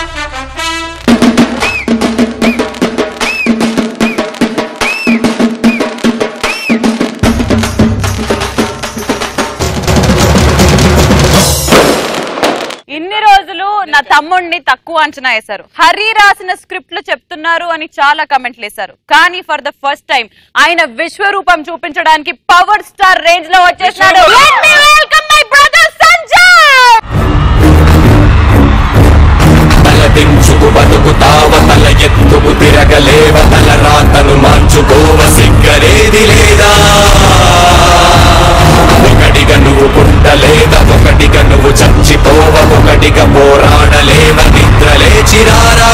ఇన్ని రోజులు నా తమ్ముడిని తక్కువ అంచనా వేశారు. హరి రాసిన స్క్రిప్ట్లు చెప్తున్నారు అని చాలా కమెంట్లు వేశారు. కానీ ఫర్ ద ఫస్ట్ టైం ఆయన విశ్వరూపం చూపించడానికి పవర్ స్టార్ రేంజ్ లో వచ్చేసాడు. Let me welcome my brother Sanjay. తలదించుకు బతుకుతావ, తల ఎత్తుకు తిరగలేవ, తల రాతను మార్చుకోవ, సిగ్గరేది లేదా? ఒకటిగా నువ్వు పుట్టలేద, ఒకటిగా నువ్వు చచ్చిపోవ, ఒకటిగా పోరాడలేవ, నిద్ర లేచిరారా.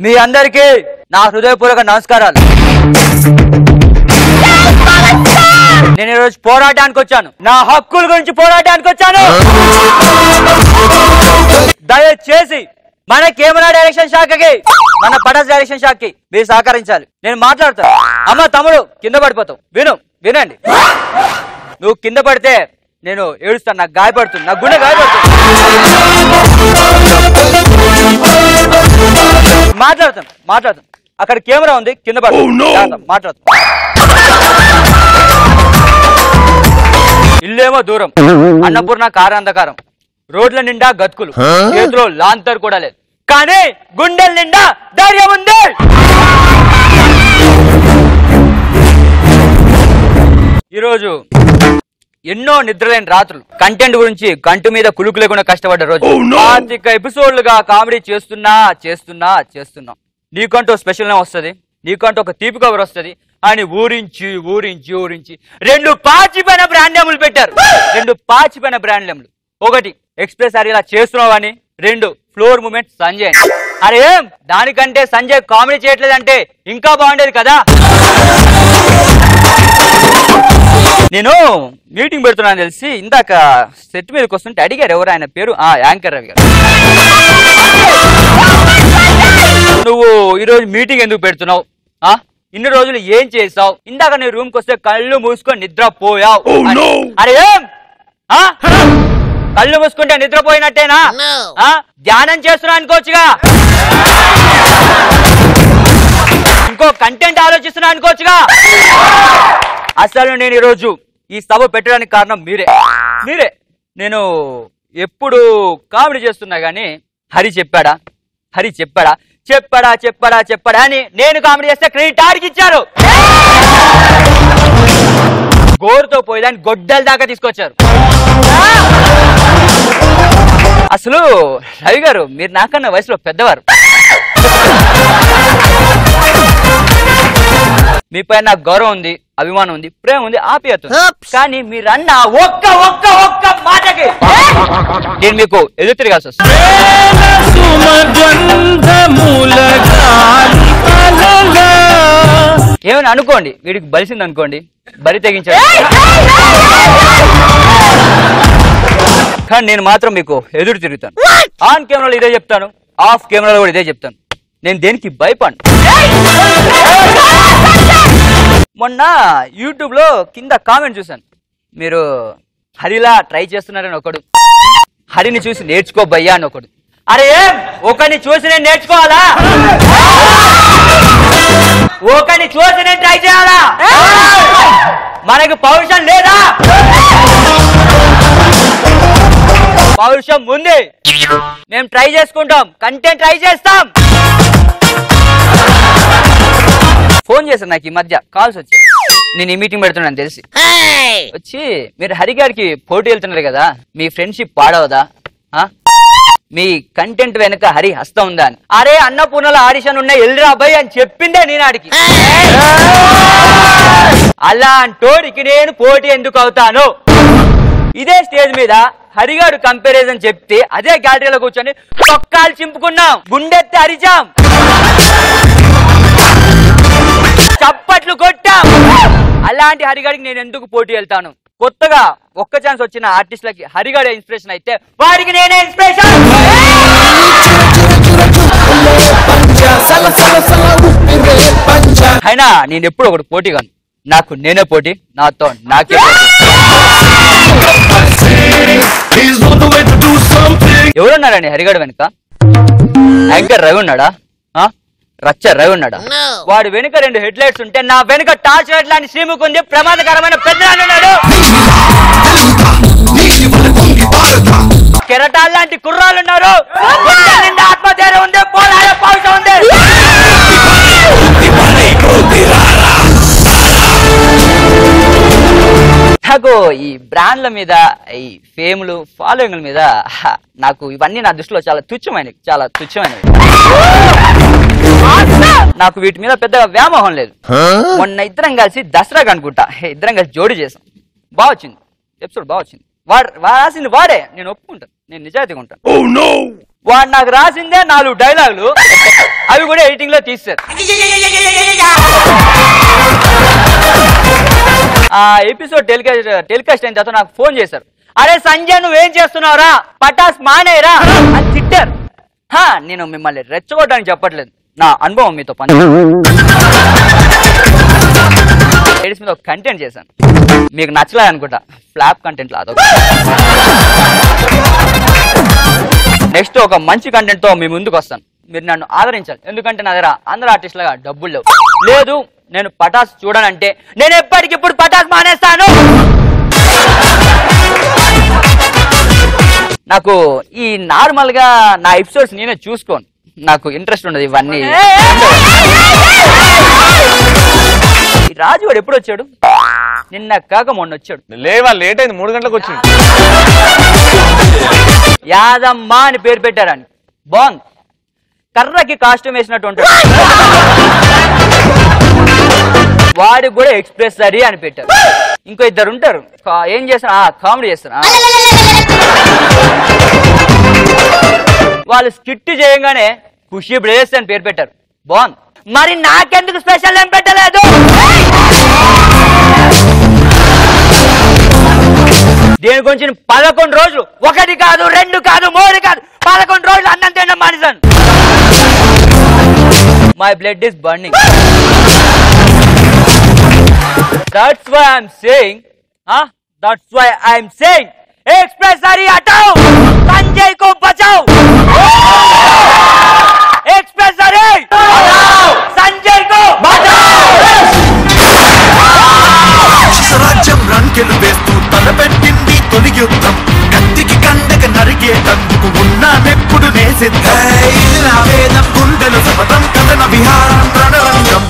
మీ అందరికీ నా హృదయపూర్వక నమస్కారాలు. నేను ఈరోజు పోరాటానికి వచ్చాను, నా హక్కుల గురించి పోరాటానికి వచ్చాను. దయచేసి మన కెమెరా డైరెక్షన్ శాఖకి, మన పటాస్ డైరెక్షన్ శాఖకి మీరు సహకరించాలి. నేను మాట్లాడతాను. అమ్మ తమ్ముడు కింద పడిపోతావు, వినండి. నువ్వు కింద పడితే నేను ఏడుస్తాను, నాకు గాయపడుతుంది, నా గుండె గాయపడుతుంది. మాట్లాడతాను. అక్కడ కెమెరా ఉంది, కింద పడుతుంది, మాట్లాడతాను. ఇల్లేమో దూరం, అన్నపూర్ణ కారాంధకారం, రోడ్ల నిండా గతుకులు, చేతిలో లాంతర్ కూడా లేదు, కానీ గుండెల నిండా ధైర్యం ఉంది. ఈరోజు ఎన్నో నిద్రలేని రాత్రులు, కంటెంట్ గురించి కంటి మీద కులుకు లేకుండా కష్టపడ్డ రోజు. 25 ఎపిసోడ్లుగా కామెడీ చేస్తున్నా. నీకంటూ స్పెషల్ నేమ్ వస్తుంది, నీకంటూ ఒక తీపి కవర్ వస్తుంది అని ఊరించి 2 పాచిపోయిన బ్రాండ్ నేమ్లు పెట్టారు. 2 పాచిపోయిన బ్రాండ్ నేమ్లు. ఒకటి ఎక్స్ప్రెస్ అరే ఇలా చేస్తున్నావు అని, 2 ఫ్లోర్ మూమెంట్ సంజయ్ అని. అరే దానికంటే సంజయ్ కామెడీ చేయట్లేదంటే ఇంకా బాగుండేది కదా. నేను మీటింగ్ పెడుతున్నాను తెలిసి ఇందాక సెట్ మీదకి వస్తుంటే అడిగారు, ఎవరు ఆయన పేరు, యాంకర్ రవి గారు. నువ్వు ఈరోజు మీటింగ్ ఎందుకు పెడుతున్నావు, ఇన్ని రోజులు ఏం చేసావు, ఇందాక నీ రూమ్కి వస్తే కళ్ళు మూసుకొని నిద్రపోయావు. అరే కళ్ళు మూసుకుంటే నిద్రపోయినట్టేనా? ధ్యానం చేస్తున్నా అనుకోవచ్చుగా, ఇంకో కంటెంట్ ఆలోచిస్తున్నా అనుకోవచ్చుగా. అసలు నేను ఈరోజు ఈ సభ పెట్టడానికి కారణం మీరే. నేను ఎప్పుడు కామెడీ చేస్తున్నా గానీ హరి చెప్పాడా అని నేను కామెడీ చేస్తే క్రెడిట్ ఆడికి ఇచ్చారు. గోరుతో పోయేదాన్ని గొడ్డల దాకా తీసుకొచ్చారు. అసలు రవి గారు మీరు నాకన్నా వయసులో పెద్దవారు, మీపై నాకు గౌరవం ఉంది, అభిమానం ఉంది, ప్రేమ ఉంది, ఆప్యాయత ఉంది. కానీ మీరన్న ఒక్క మాటకి నేను మీకు ఎదురు తిరగాల్సి వస్తుంది. ఏమైనా అనుకోండి, వీడికి బలిసింది అనుకోండి, బలి తెగించాడు. కానీ నేను మాత్రం మీకు ఎదురు తిరుగుతాను. ఆన్ కెమెరాలో ఇదే చెప్తాను, ఆఫ్ కెమెరాలో కూడా ఇదే చెప్తాను. నేను దేనికి భయపడను. మొన్న యూట్యూబ్ లో కింద కామెంట్ చూసాను, మీరు హరిలా ట్రై చేస్తున్నారని ఒకడు, హరిని చూసి నేర్చుకో భయ్యా అని ఒకడు. అరే ఒకరిని చూసి నేను నేర్చుకోవాలా? ఒకరిని చూసి నేను ట్రై చేయాలా? మనకి పౌరుషం లేదా? పౌరుషం ఉంది, మేము ట్రై చేసుకుంటాం, కంటెంట్ ట్రై చేస్తాం. ఫోన్ చేశాను నాకు ఈ మధ్య, కాల్స్ వచ్చాయి. నేను ఈ మీటింగ్ పెడుతున్నాను తెలిసి వచ్చి, మీరు హరి గారికి పోటీ వెళ్తున్నారు కదా, మీ ఫ్రెండ్షిప్ పాడవదా, మీ కంటెంట్ వెనుక హరి హస్తం ఉందా అని. అరే అన్నపూర్ణలో ఆడిషన్ ఉన్నాయి, ఎల్రా అబ్బాయి అని చెప్పిందే నేను ఆడికి. అలాంటోడికి నేను పోటీ ఎందుకు అవుతాను? ఇదే స్టేజ్ మీద హరిగాడు కంపారిజన్ చెప్తే అదే గ్యాలరీలో కూర్చొని చొక్కాలు చింపుకున్నాం, గుండెత్తి అరిచాం, చప్పట్లు కొట్టాం. అలాంటి హరిగాడికి నేను ఎందుకు పోటీ వెళ్తాను? కొత్తగా ఒక్క ఛాన్స్ వచ్చిన ఆర్టిస్టులకి హరిగాడే ఇన్స్పిరేషన్ అయితే వాడికి నేనే ఇన్స్పిరేషన్. అయినా నేను ఎప్పుడు ఒకటి పోటీ కాను, నాకు నేనే పోటీ, నాతో నాకే. ఎవరున్నారండి హరిగాడు వెనుక? యాంకర్ రవి ఉన్నాడా? రచ్చ రవి ఉన్నాడా? వాడు వెనుక 2 హెడ్ లైట్స్ ఉంటే నా వెనుక టార్చ్ లైట్ లాంటి శ్రీముఖ్ ఉంది. ప్రమాదకరమైన పెద్ద ఉన్నాడు. కెరటాలు లాంటి కుర్రాళ్ళు ఉన్నారు. ఆత్మధైర్యం ఉంది, పోరాడే పౌరుషం ఉంది. నాకు ఈ బ్రాండ్ల మీద, ఈ ఫేమ్లు, ఫాలోయింగ్ల మీద నాకు ఇవన్నీ నా దృష్టిలో చాలా తుచ్చమైనవి. నాకు వీటి మీద పెద్దగా వ్యామోహం లేదు. మొన్న ఇద్దరం కలిసి దసరాకు అనుకుంటా ఇద్దరం కలిసి జోడి చేసాం. బాగా వచ్చింది ఎపిసోడ్, బాగా వచ్చింది. వాడు రాసింది వాడే, నేను ఒప్పుకుంటాను, నేను నిజాయితీగా ఉంటాను. వాడు నాకు రాసిందే 4 డైలాగులు, అవి కూడా ఎడిటింగ్ లో తీస్తారు. ఆ ఎపిసోడ్ టెలికాస్ట్ అయిన తర్వాత నాకు ఫోన్ చేశారు. అరే సంజయ్ నువ్వేం చేస్తున్నావురా, పటాస్ మానేరా అని తిట్టారు. నేను మిమ్మల్ని రెచ్చగొట్టడానికి చెప్పట్లేదు, నా అనుభవం మీతో పని. లేడీస్ మీద ఒక కంటెంట్ చేశాను, మీకు నచ్చలేదు అనుకుంటా. ఫ్లాప్ కంటెంట్ లాగా నెక్స్ట్ ఒక మంచి కంటెంట్ తో మీ ముందుకు వస్తాను. మీరు నన్ను ఆదరించాలి, ఎందుకంటే నా దగ్గర అందరు ఆర్టిస్ట్ లాగా డబ్బులు లేవు. లేదు నేను పటాస్ చూడనంటే నేను ఎప్పటికిప్పుడు పటాస్ మానేస్తాను. నాకు ఈ నార్మల్ గా నా ఎపిసోడ్స్ నేనే చూసుకోను, నాకు ఇంట్రెస్ట్ ఉండదు ఇవన్నీ. రాజువాడు ఎప్పుడు వచ్చాడు? నిన్న కాక మొన్న వచ్చాడు. లేవా, లేట్ అయింది, 3 గంటలకు వచ్చింది. యాదమ్మ అని పేరు పెట్టారని బాగుంది. కర్రకి కాస్ట్యూమ్ వేసినట్టు ఉంటాడు. వాడికి కూడా ఎక్స్ప్రెస్ సరీ అని పెట్టారు. ఇంకో 2 ఉంటారు, ఏం చేస్తారు, కామెడీ చేస్తారు. వాళ్ళు స్కిట్ చేయగానే ఖుషి బ్రదర్స్ అని పేరు పెట్టారు. బాగుంది. మరి నాకెందుకు స్పెషల్ ఏం పెట్టలేదు? దేని గురించి 11 రోజులు, 1 కాదు 2 కాదు 3 కాదు 11 రోజులు అన్నం తినడం మానేశాను. My blood is burning. That's why I'm saying, express सारी हटाओ, संजय को बचाओ. एक्सप्रेस सारी हटाओ, संजय को बचाओ. రాజ్యం రంకెలు వేస్తూ తలపెట్టింది తొలి యుద్ధం. కత్తికి కండక నరికేటందుకు ఉన్నానెప్పుడు నే సిద్ధం. ఇది నా వేదం, గుండెలు శపథం, కథన విహారం రణరంగం.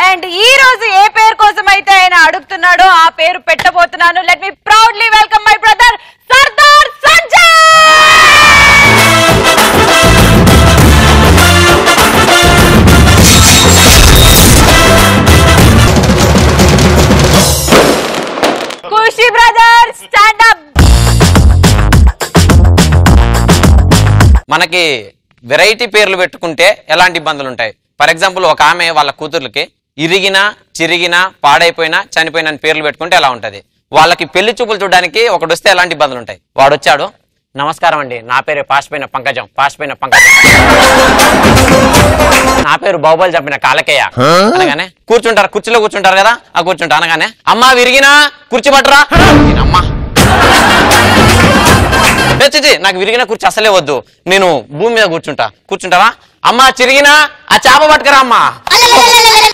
అండ్ ఈ రోజు ఏ పేరు కోసం అయితే ఆయన అడుగుతున్నాడో ఆ పేరు పెట్టబోతున్నాను. Let me proudly welcome my brother Sardar Sanjay. Khushi brother stand up. మనకి వెరైటీ పేర్లు పెట్టుకుంటే ఎలాంటి ఇబ్బందులు ఉంటాయి? ఫర్ ఎగ్జాంపుల్, ఒక ఆమె వాళ్ళ కూతుర్లకి ఇరిగినా, చిరిగినా, పాడైపోయినా, చనిపోయిన పేర్లు పెట్టుకుంటే ఎలా ఉంటది? వాళ్ళకి పెళ్లి చూపులు చూడడానికి ఒకడు వస్తే ఎలాంటి ఇబ్బందులు ఉంటాయి? వాడు వచ్చాడు, నమస్కారం అండి, నా పేరు పాసిపోయిన పంకజం. నా పేరు బాహుబలి చంపిన కాలకేయ అనగానే కూర్చుంటారు, కుర్చీలో కూర్చుంటారు కదా, ఆ కూర్చుంటా అనగానే అమ్మా విరిగినా కుర్చీ పట్టరా. నేనమ్మా నాకు విరిగిన కుర్చీ అసలే వద్దు, నేను భూమి మీద కూర్చుంటావా? అమ్మా చిరిగినా ఆ చేప పట్టుకరా అమ్మా.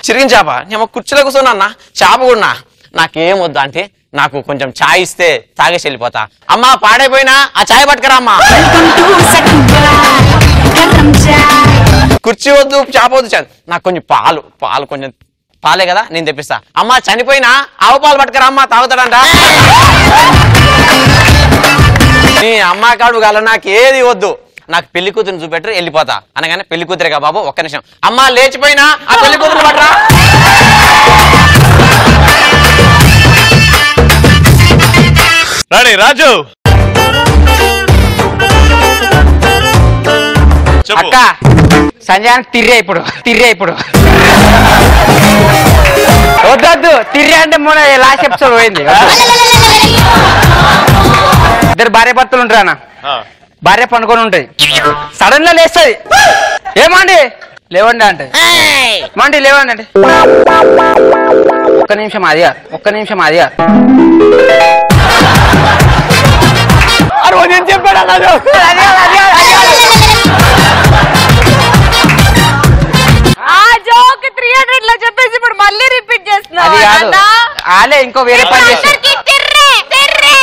చిరిగిన చేప నేను కుర్చీలో కూర్చున్నా అన్న, చేప కూడా నాకేం వద్దు అంటే నాకు కొంచెం ఛాయ్ ఇస్తే తాగేసి వెళ్ళిపోతా. అమ్మా పాడైపోయినా ఆ ఛాయ్ పట్టుకరా అమ్మా. కుర్చీ వద్దు, చేప వద్దు, నాకు కొంచెం పాలు కొంచెం పాలే కదా నేను తెప్పిస్తా. అమ్మా చనిపోయినా ఆవు పాలు పట్టుకరా అమ్మా, తాగుతాడంట. నీ అమ్మ కాడు గల నాకు ఏది వద్దు, నాకు పెళ్లి కూతురుని చూపెట్టరు వెళ్ళిపోతా అనగానే పెళ్లి కూతురేగా బాబు ఒక్క నిమిషం, అమ్మా లేచిపోయినా ఆ పెళ్లి కూతురు పట్టరా. రాణి రాజు అక్క సంజయానికి తిర్రే ఇప్పుడు వద్దు తిర్రే అంటే మొన్న లాస్ట్ ఎపిసోడ్ పోయింది. ఇద్దరు భార్య భర్తలు ఉంటారు అన్న, భార్య పండుకొని ఉంటది, సడన్ గా లేస్తుంది, ఏమండి లేవండి అంటే, మండి లేవండి అంటే, ఒక్క నిమిషం అది నేను చెప్పాడు రాజు. ఆ జోక్ 300 లో చెప్పేసి ఇప్పుడు మళ్ళీ రిపీట్ చేస్తున్నావు అది కాదు అన్నా? ఆలే ఇంకో వేరే పని చేసి అందరికీ తిర్రే, తిర్రే.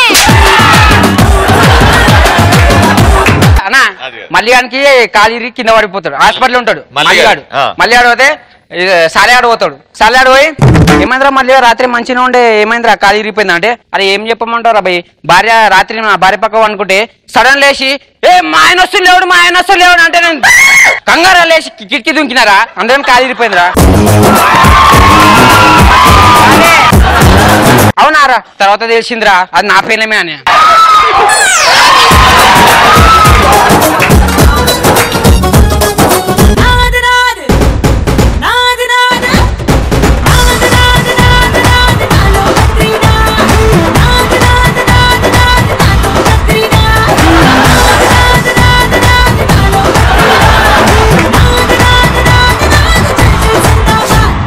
అన్నా మల్లిగానికి కాలిరి కింద పడిపోతాడు హాస్పిటల్ ఉంటాడు మల్లిగాడు. మల్లిగాడు పోతే సాలిగాడు పోతాడు సాలిగాడు పోయి ఏమైందిరా మళ్ళీ రాత్రి మంచిగా ఉండే ఏమైందిరా కాలు ఇరిగిపోయింది అంటే అరే ఏం చెప్పమంటారు అబ్బాయి భార్య రాత్రి నా భార్య పక్క అనుకుంటే సడన్ లేచి మా ఆయన వస్తు లేవుడు మా ఆయన వస్తు లేవుడు అంటే నేను కంగారా లేచి కిటికీ దుంకినారా అందరం కాలు ఇరిగిపోయిందిరా అవునారా తర్వాత తెలిసిందిరా అది నా పేర్లమే అని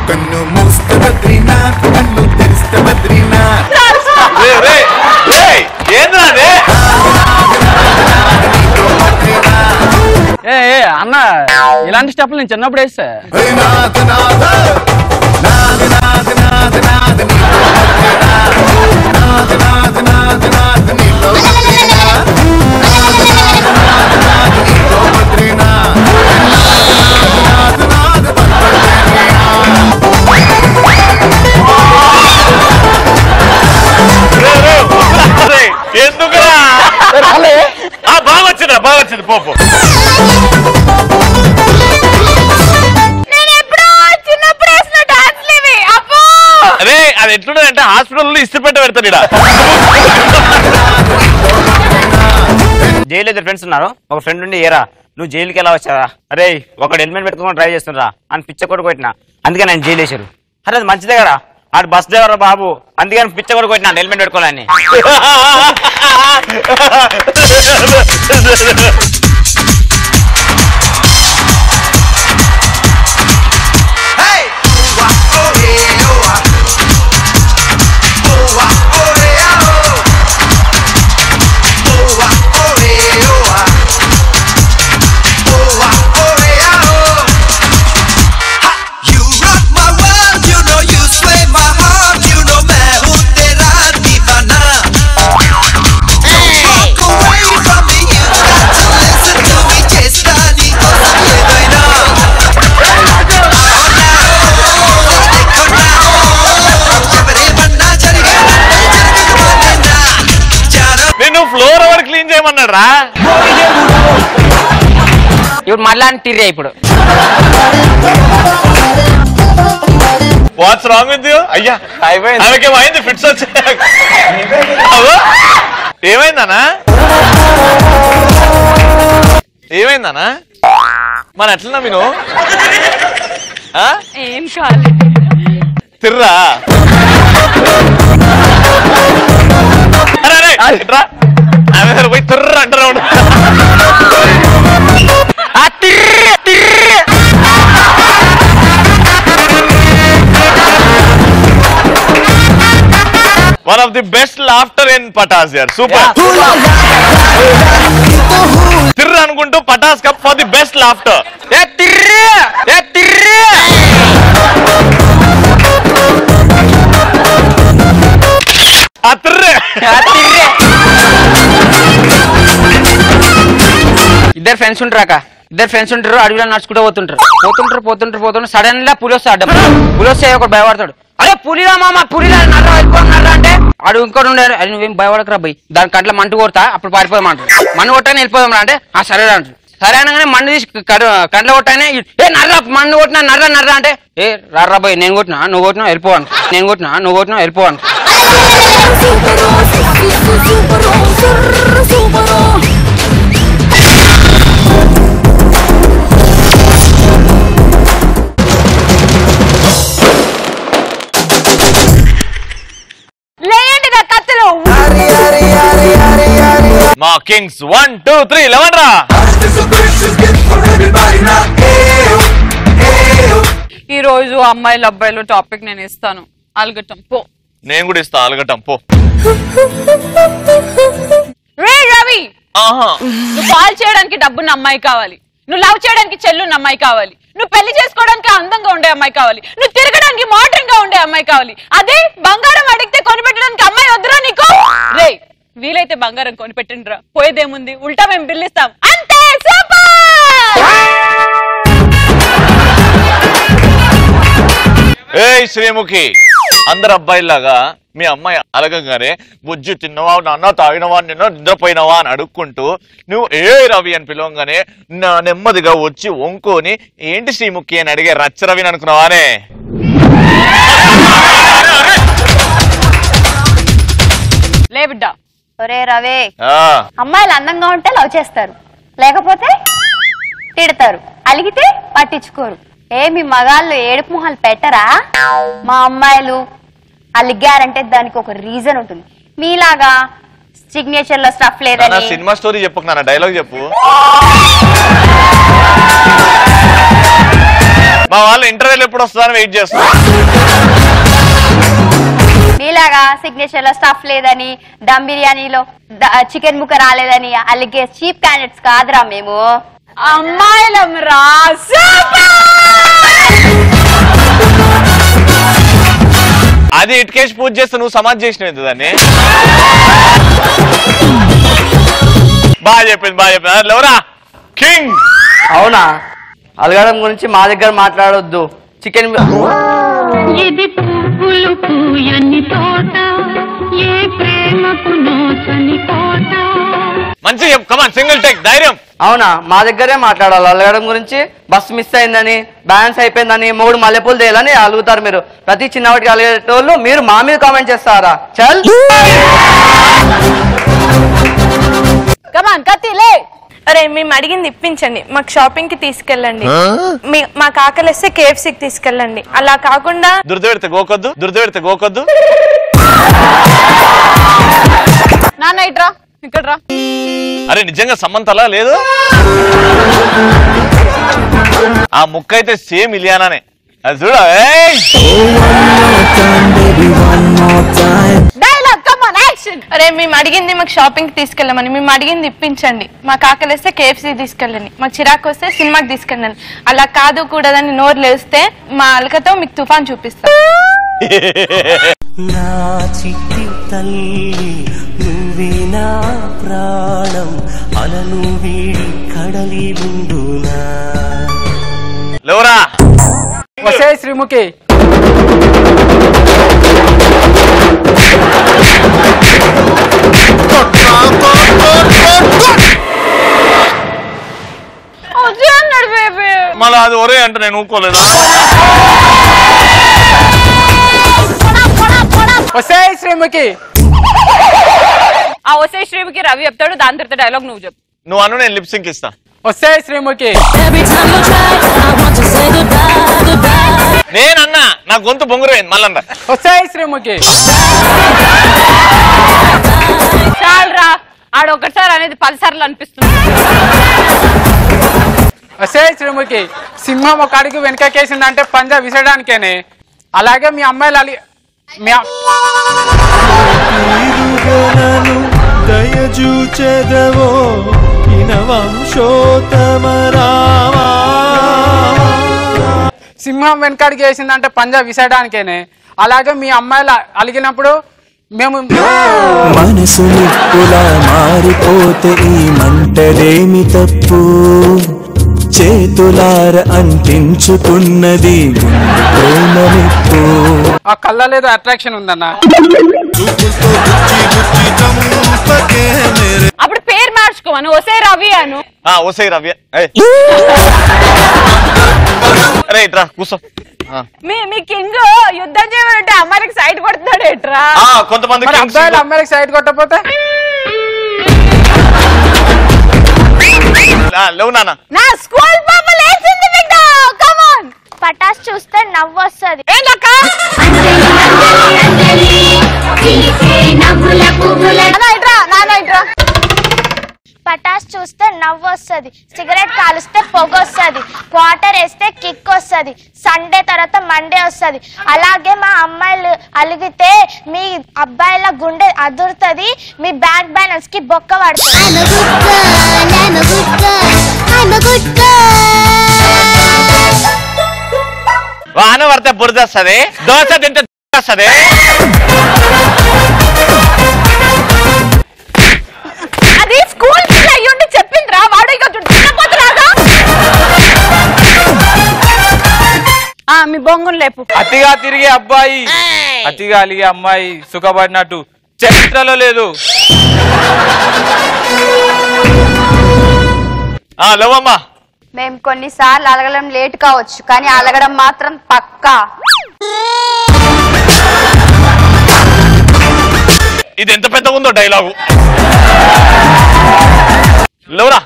కన్ను మూస్తే బద్రీనాథ్ కన్ను తెరిస్తే బద్రీనాథ్ అన్న ఇలాంటి స్టెప్లు నేను చిన్నప్పుడు వేస్తా నాథ్ నాథ్ నాథ్ నాథ్ నాథ్ నాథ్ నాథ్ నాథ్ నాథ్ నాథ్ నీలో బద్రీనాథ్ నాథ్ నాథ్ నీలో బద్రీనాథ్ నాథ్ నాథ్ ఎందుకురా బాగా వచ్చిందిరా బాగా వచ్చింది పోపు అదే అది ఎట్లుంటే హాస్పిటల్ ఇస్త్రీ పెట్ట పెడతాడు ఇక్కడ జైలు ఇద్దరు ఫ్రెండ్స్ ఉన్నారు ఒక ఫ్రెండ్ ఉండి ఏరా నువ్వు జైలుకి ఎలా వచ్చారా అరే ఒకడు హెల్మెట్ పెట్టుకుని డ్రైవ్ చేస్తున్నా అని పిచ్చ కొట్టు కొట్టినా అందుకే నేను జైలు వేసారు అరే అది మంచిదే కదా ఆడు బస్ డ్రైవర్ బాబు అందుకని పిచ్చ కొట్టు కొట్టినా హెల్మెట్ పెట్టుకోవాలని ఫ్లోర్ ఎవరు క్లీన్ చేయమన్నాడు రా ఇప్పుడు మళ్ళా తిరిగి ఇప్పుడు వాట్స్ రాంగ్ విత్ యూ అయ్యా ఆమెకేమైంది ఫిట్స్ వచ్చాయి ఏమైందనా ఏమైందనా మన ఎట్లన్నా మీరు ఏం కాలేదు తిర్రా ఆమె పోయి తిర్ర అంటారా One of the best laughter in Patas here. Super. Tirra anukuntu Patas Cup for the best laughter. ఇద్దరు ఫ్రెండ్స్ ఉంటారు అడవిలో నడుచుకుంటూ పోతుంటారు సడన్ గా పులి వస్తాడు పులి వస్తే ఒకటి భయపడతాడు అరే పులిరా మామ పులిరా నర్రా వెళ్ళిపోతున్నారా అంటే ఆడు ఇంకోటి ఉండారు అది నువ్వేం భయపడకరా భయ్ దాని కంట్లో మంటు కొడతా అప్పుడు పారిపోదామంటారు మన్ను కొట్టానే వెళ్ళిపోదాం అంటే ఆ సరే అంటారు సరే అనగానే మన్ను తీసి కంట్లో కొట్టానే నర్రా మన్ను కొట్టినా నర్రా అంటే రారా భయ్ నేను కొట్టినా నువ్వు కొట్టినా వెళ్ళిపోవాలి మా కింగ్స్ 1 2 3 11 రా ఈ రోజు అమ్మాయిలు అబ్బాయిలు టాపిక్ నేను ఇస్తాను అలగటం పో నేను కూడా ఇస్తా అలగటం పో రే రవి నువ్వు కాల్ చేయడానికి డబ్బున్న అమ్మాయి కావాలి, నువ్వు లవ్ చేయడానికి చెల్లున్న అమ్మాయి కావాలి, నువ్వు పెళ్లి చేసుకోవడానికి అందంగా ఉండే అమ్మాయి కావాలి, నువ్వు తిరగడానికి మోడర్న్ గా ఉండే అమ్మాయి కావాలి. అదే బంగారం అడిగితే కొనిపెట్టడానికి అమ్మాయి వద్దురా నీకు? రే వీలైతే బంగారం కొనిపెట్టండిరా, పోయేదేముంది, ఉల్టా మేము బిల్లు ఇస్తాం అంతే. ఏయ్ శ్రీముఖి, అందరు అబ్బాయిలాగా మీ అమ్మాయి అలగంగానే బుజ్జు తిన్నవా, నాన్న తాగినవా, నిన్న నిద్రపోయినవా అని అడుక్కుంటూ నువ్వు ఏ రవి అని పిలవంగానే నెమ్మదిగా వచ్చి వంకోని ఏంటి శ్రీముఖి అని అడిగే రచ్చ రవిని అనుకున్నావానే? లే బిడ్డ. ఒరే రవే, అమ్మాయిలు అందంగా ఉంటే లవ్ చేస్తారు, లేకపోతే తిడతారు, అలిగితే పట్టించుకోరు. మీ మగాళ్ళు ఏడుపు మొహాలు పెట్టరా? మా అమ్మాయిలు అలిగారంటే దానికి ఒక రీజన్ ఉంటుంది. మీలాగా సిగ్నేచర్ లో స్టఫ్ లేదని. సినిమా స్టోరీ చెప్పు, డైలాగ్ చెప్పు. మా వాళ్ళు ఇంటర్వ్యూలు ఎప్పుడు వస్తుందని వెయిట్ చేస్తా. మీలాగా సిగ్నేచర్ లో స్టఫ్ లేదని, దమ్ బిర్యానీలో చికెన్ ముక్క రాలేదని అలిగే చీప్ క్యాండిడేట్స్ కాదురా మేము. అమ్మాయిలం రా. అది ఇటుకేసి పూజ చేస్తే నువ్వు సమాధి చేసినది దాన్ని. బాగా చెప్పింది. లవరా కింగ్. అవునా? అలగడం గురించి మా దగ్గర మాట్లాడొద్దు. చికెన్ ఇది పువ్వులు పూయని తోట, ఏ ప్రేమకు నోచని కోట. మంచిగా చెప్పు, కమాన్ సింగిల్ టేక్, ధైర్యం. అవునా? మా దగ్గరే మాట్లాడాలి. అలగడం గురించి బస్సు మిస్ అయిందని, బ్యాలెన్స్ అయిపోయిందని, మూడు మల్లెపూలు తేయాలని అలుగుతారు మీరు. ప్రతి చిన్నవాటికి అలిగేటోళ్ళు మీరు మా మీద కామెంట్ చేస్తారా? చల్ కమాన్ కత్తిలే. అరే మేము అడిగింది ఇప్పించండి, మాకు షాపింగ్ కి తీసుకెళ్ళండి, మాకు ఆకలిస్తే KFCకి తీసుకెళ్ళండి. అలా కాకుండా దుర్దపెడితే గోకొద్దు. నాన్న ఇట్రా, ఇక్కడ రా. అరే నిజంగా సమంతలా లేదు, ఆ ముక్క అయితే సేమ్ ఇలియానానే. అది చూడ. అరే మేము అడిగింది మాకు షాపింగ్ కి తీసుకెళ్ళమని, మేము అడిగింది ఇప్పించండి, మాకు ఆకలిస్తే KFCకి తీసుకెళ్ళండి, మాకు చిరాకు వస్తే సినిమాకి తీసుకెళ్ళండి. అలా కాదు కూడదని నోరు లేస్తే మా అలకతో మీకు తుఫాన్ చూపిస్తాం. నా చిట్టి తల్లి నువ్వే నా ప్రాణం, అలను వీడి కడలి ముందునా. లేవరా వసే శ్రీముఖి. మళ్ళా అది ఒరే అంటే నేను ఊకోలేదా? వసే శ్రీముఖి. ఆ వసే శ్రీముఖి రవి చెప్తాడు, దాని తర్వాత డైలాగ్ నువ్వు చెప్పు. నువ్వు అను, నేను లిప్ సింక్ ఇస్తా. వసే శ్రీముఖి. నేనన్నా నా గొంతు బొంగురైంది మళ్ళా. వసే శ్రీముఖి. చాలరా, ఆడ ఒకసారి అనేది 10 సార్లు అనిపిస్తుంది. వసే శ్రీముఖి. సింహం ఒక అడిగి వెనకకేసిందంటే పంజా విసడానికేనే. అలాగే మీ అమ్మాయిలు దయచూచెదవో సింహం వెనకడికి వేసిందంటే పంజా విసడానికేనే. అలాగే మీ అమ్మాయిలు అలిగినప్పుడు మేము మనసు నిప్పులా మారిపోతే ఈ మంటలేమి తప్పు, చేతులార అంటించుకున్నది ప్రేమ నిప్పు. ఆ కళ్ళలో అట్రాక్షన్ ఉందన్న. అప్పుడు పేరు మార్చుకోమను, ఒసే రవి అను. ఒసే రవి. అరే ఇట్రా కూర్చో. మీ కింగ్ యుద్ధం చేయమంటే అమ్మాయికి సైడ్ కొడుతున్నాడు ఎట్రా? కొంతమంది అబ్బాయిలు అమ్మాయికి సైడ్ కొట్టకపోతే లేవు నాన్న. నా స్కూల్ పాప లేచింది బిడ్డ. Come on. పటాస్ చూస్తే నవ్వు వస్తుంది. పటాస్ చూస్తే నవ్వు వస్తుంది, సిగరెట్ కాలుస్తే పొగ వస్తుంది, వాటర్ వేస్తే కిక్ వస్తుంది, సండే తర్వాత మండే వస్తుంది. అలాగే మా అమ్మాయిలు అలిగితే మీ అబ్బాయిల గుండె అదురుతుంది, మీ బ్యాంక్ బ్యాలెన్స్ కి బొక్క పడుతుంది. వాన పడితే బురద వస్తుంది, దోశ తింటే వస్తుంది. అది స్కూల్ పిల్ల అయ్యుండి చెప్పిందిరా, వాడు ఇక తినపోతురాగా. మీ బొంగును లేపు. అతిగా తిరిగే అబ్బాయి అతిగా అలిగే అమ్మాయి సుఖపడినట్టు చరిత్రలో లేదు. లేవమ్మా. మేము కొన్నిసార్లు అలగడం లేట్ కావచ్చు, కానీ అలగడం మాత్రం పక్కా. ఇది ఎంత పెద్దగా ఉందో డైలాగు. లేవురా.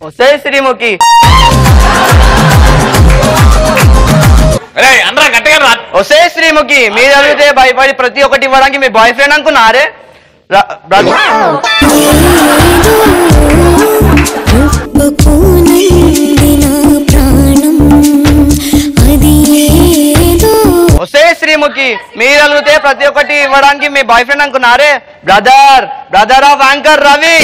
వస్తే శ్రీముఖి అందరా గట్టిగా రా. వస్తే శ్రీముఖి మీరు అడిగితే భయపడి ప్రతి ఒక్కటి ఇవ్వడానికి మీ బాయ్ ఫ్రెండ్ అనుకున్నారే. వస్తే శ్రీముఖి మీరు అడిగితే ప్రతి ఒక్కటి ఇవ్వడానికి మీ బాయ్ ఫ్రెండ్ అనుకున్నారే. Brother of anchor Ravi.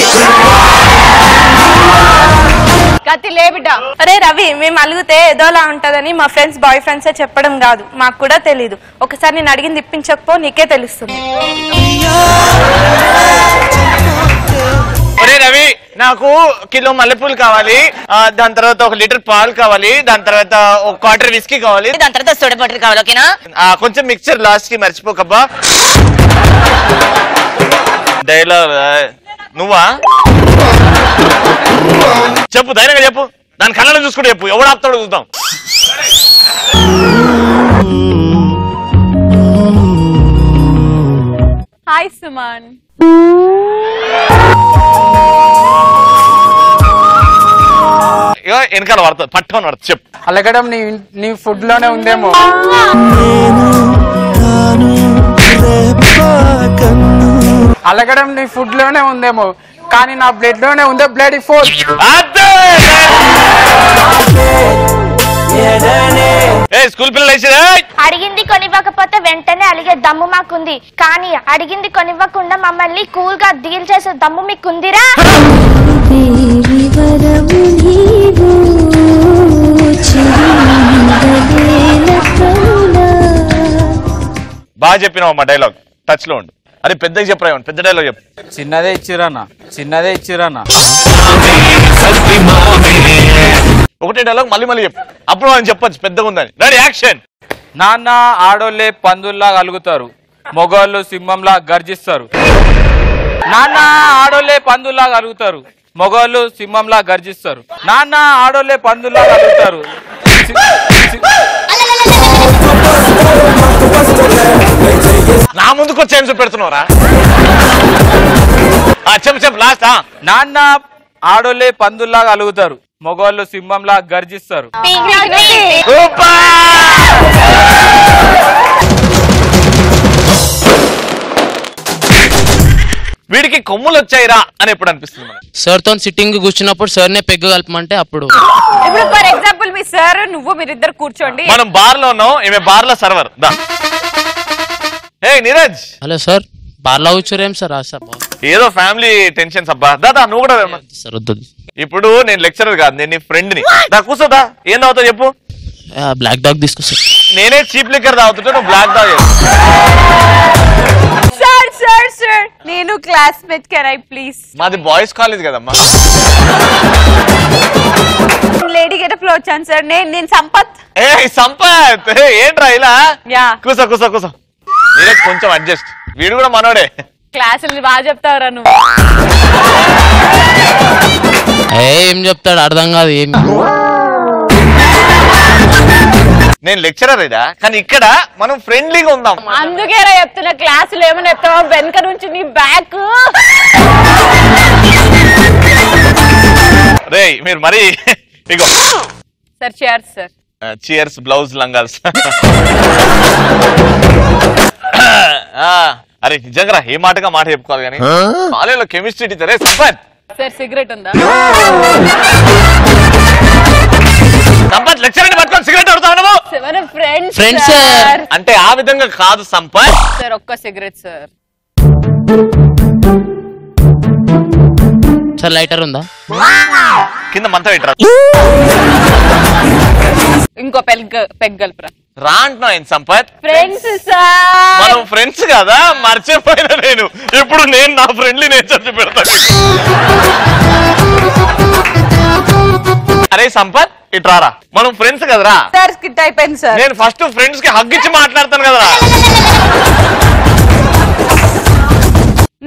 కత్తి లే బిడ్డ. అరే రవి, మేము అలిగితే ఏదోలా ఉంటదని మా ఫ్రెండ్స్ బాయ్ ఫ్రెండ్సే చెప్పడం కాదు, మాకు కూడా తెలీదు. ఒకసారి నేను అడిగింది ఇప్పించకపో నీకే తెలుస్తుంది. ఒరే రవి, నాకు కిలో మల్లెపూలు కావాలి, దాని తర్వాత 1 లీటర్ పాలు కావాలి, దాని తర్వాత 1 క్వార్టర్ విస్కీ కావాలి, దాని తర్వాత సోడా వాటర్ కావాలి. ఓకేనా? కొంచెం మిక్చర్ లాస్ట్ కి మర్చిపోకబ్బా. డైలాగ్ నువ్వా? చెప్పు, ధైర్యంగా చెప్పు. దాని కళ్ళని చూసుకుంటే చెప్పు, ఎవడు ఆపుతాడో చూద్దాం. హాయ్ సుమన్. వెనకాల పడుతుంది, పట్టుకొని పడుతుంది. చెప్పు. అలగడం నీ ఫుడ్ లోనే ఉందేమో. అలగడం నీ ఫుడ్ లోనే ఉందేమో, కానీ నా బ్లడ్ లోనే ఉందే బ్లడ్ ఫోర్. స్కూల్ పిల్లలు అడిగింది కొనివ్వకపోతే వెంటనే అలిగే దమ్ము మాకుంది, కానీ అడిగింది కొనివ్వకుండా మమ్మల్ని కూల్ గా డీల్ చేసే దమ్ము మీకుందిరా? బాగా చెప్పినావు అమ్మా, డైలాగ్ టచ్ లో ఉండు. అరే పెద్దగా చెప్పరా, పెద్ద డైలాగ్ చెప్పు. చిన్నదే ఇచ్చిరన్నా. ఒకటే డైలాగ్ మళ్ళీ చెప్పు, అప్పుడు మనం చెప్పచ్చు పెద్దగా ఉందని. Ready action. నాన్న ఆడోళ్ళే పందుల్లా అలుగుతారు, మొగోళ్ళు సింహంలా గర్జిస్తారు. నాన్న ఆడోళ్ళే పందుల్లా అలుగుతారు, మొగోళ్ళు సింహంలా గర్జిస్తారు. నాన్న ఆడోళ్ళే పందుల్లా అలుగుతారు. నా ముందుకు వచ్చి ఏం చూపెడుతున్నారా? చెప్పు లాస్ట్. నాన్న ఆడోళ్ళే పందుల్లా అలుగుతారు, మొగోళ్ళు సింహంలా గర్జిస్తారు. వీడికి కొమ్ములు వచ్చాయిరా అని ఎప్పుడు అనిపిస్తుంది? సార్ తో సిట్టింగ్ కూర్చున్నప్పుడు సార్ నే పెగ్గు కలపమంటే అప్పుడు. ఇప్పుడు ఫర్ ఎగ్జాంపుల్ మీ సార్ మీరిద్దరు కూర్చోండి, మనం బార్ లో ఉన్నాం, ఈమె బార్ లో server. Neeraj. Hello sir, bar లో కూర్చోరేం సార్? ఏదో ఫ్యామిలీ టెన్షన్స్ అబ్బా. దాదా నువ్వు కూడా సార్ వద్దు. ఇప్పుడు నేను లెక్చరర్ కాదు, నేను నీ ఫ్రెండ్ ని. కూర్చోదా, ఏం తాగుతావు చెప్పు. బ్లాక్ డాగ్ తీసుకొస్తా. నేనే చీప్ లిక్కర్ తాగుతుంటే నువ్వు బ్లాక్ డాగ్. సార్ నేను క్లాస్మేట్, కెన్ ఐ ప్లీజ్? మాది బాయ్స్ కాలేజ్ కదమ్మా. లేడీ గెటప్ లో వచ్చాను సార్. నేను సంపత్. సంపత్ ఏంట్రా ఇలా? కూసో. నీరజ్ కొంచెం అడ్జస్ట్, వీడు కూడా మనోడే. క్లాసులు బాగా చెప్తావురా నువ్వు. ఏం చెప్తాడు అర్థం కాదు ఏమి. నేను లెక్చరర్ ఇదా, కానీ ఇక్కడ మనం ఫ్రెండ్లీగా ఉందాం. అందుకేరా చెప్తున్నా, క్లాసులు ఏమైనా చెప్తావా వెనక నుంచి నీ బ్యాక్. రే మీరు మరి ఇగో sir. Cheers sir. Cheers. Blouse లంగాల్స్. అరే నిజంగా ఏ మాటగా మాట చెప్పుకోవాలి కానీ కాలేజీలో chemistry teacher Sampath sir cigarette ఉందా? సంపత్ లెక్చర్ పట్టుకొని సిగరెట్ అడుగుతావు ఫ్రెండ్స్ సార్. అంటే ఆ విధంగా కాదు సంపత్. సార్ ఒక్క సిగరెట్ సార్. సార్ లైటర్ ఉందా? కింద మంత పెట్టరా. ఇంకో పెగ్గల్పరా రా అంటున్నా ఏంటి సంపత్? Friends sir. మనం ఫ్రెండ్స్ కదా, మర్చిపోయినా నేను. ఇప్పుడు నేను నా ఫ్రెండ్లీ నేచర్ చూపెడతాను. అరే సంపత్ ఇట్రారా, మనం ఫ్రెండ్స్ కదరా. సార్ స్కిట్ అయిపోయింది సార్. నేను ఫస్ట్ ఫ్రెండ్స్ కి హగ్ ఇచ్చి మాట్లాడతాను కదరా.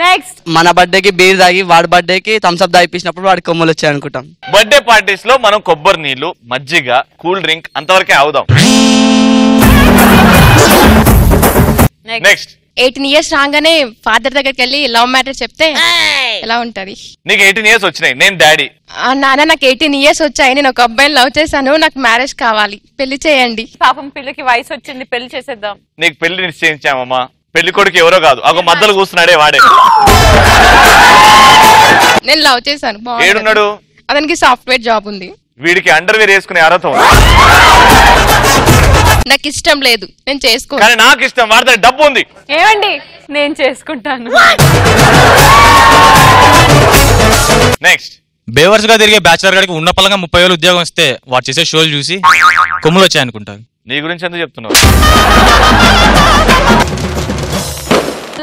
నెక్స్ట్ మన బర్త్డేకి బీర్ తాగి వాడి బర్త్డేకి థమ్స్ అప్ తాగిపించినప్పుడు వాడి కొమ్మలు వచ్చాయి అనుకుంటాం. బర్త్డే పార్టీస్ లో మనం కొబ్బరి నీళ్లు, మజ్జిగ, కూల్ డ్రింక్ అంతవరకే అవుదాం. నెక్స్ట్ 18 years రాగానే ఫాదర్ దగ్గరికి వెళ్ళి లవ్ మ్యాటర్ చెప్తే ఎలా ఉంటది? నీకు 18 years వచ్చినాయి, నేను డాడీ. నాన్న నాకు 18 years వచ్చాయి, నేను ఒక అబ్బాయిని లవ్ చేశాను, నాకు మ్యారేజ్ కావాలి, పెళ్లి చేయండి. పాపం పిల్లకి వయసు వచ్చింది, పెళ్లి చేసేద్దాం. నీకు పెళ్లి నిశ్చయించామమ్మా. పెళ్లి కొడుకు ఎవరో కాదు, ఒక మద్దలు కూస్తున్నాడే వాడే. నేను లవ్ చేశాను. ఏడున్నాడు? అతనికి సాఫ్ట్వేర్ జాబ్ ఉంది. వీడికి అండర్వేర్ వేసుకునే అర్హత ఉంది. నాకు ఇష్టం లేదు, నేను చేసుకో. కానీ నాకు ఇష్టం, వాడితే డబ్బు ఉంది. ఏమండి నేను చేసుకుంటాను. నెక్స్ట్ బేవర్స్ గా తిరిగే బ్యాచిలర్ గారికి ఉన్న పలంగా 30,000 ఉద్యోగం వస్తే వాడు చేసే షోలు చూసి కొమ్ములు వచ్చాయి అనుకుంటారు. నీ గురించి ఎందుకు చెప్తున్నావు?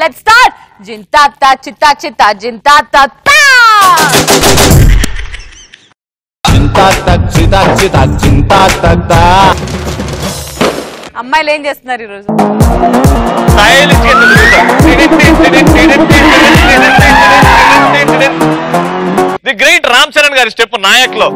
Let's start. జింతాత చిత్తా చిత్తా జింతాత అమ్మాయిలు ఏం చేస్తున్నారు ఈరోజు? ది గ్రేట్ రామ్ చరణ్ గారి స్టెప్ నాయక్ లో.